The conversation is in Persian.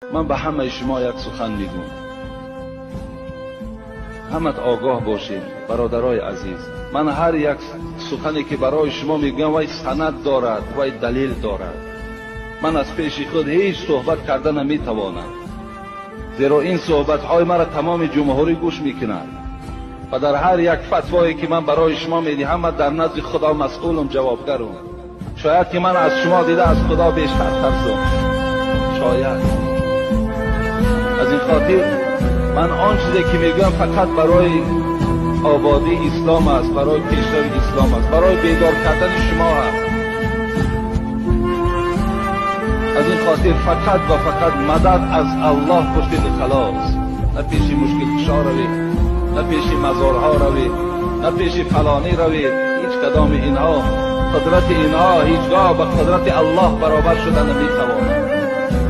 من به همه شما یک سخن میگم، همت آگاه باشین برادرای عزیز. من هر یک سخنی که برای شما میگم وای سند دارد، وای دلیل دارد. من از پیش خود هیچ صحبت کردن نمیتوانم، زیرا این صحبت های مرا تمام جمهوری گوش میکنند و در هر یک فتوایی که من برای شما میدهم من در نزد خدا مسئولم، جوابگرم. شاید که من از شما دیده از خدا بیشتر ترسم، شاید. از این خاطر من آن چیزی که میگم فقط برای آبادی اسلام است، برای پیشرو اسلام است، برای بیدار کردن شما است. از این خاطر فقط و فقط مدد از الله پشت خلاص. نه پیش مشکل کشا روید، نه پیش مزارها روید، نه پیش فلانی روید. هیچ کدام اینها، قدرت اینها هیچگاه به قدرت الله برابر شدن نمیتواند.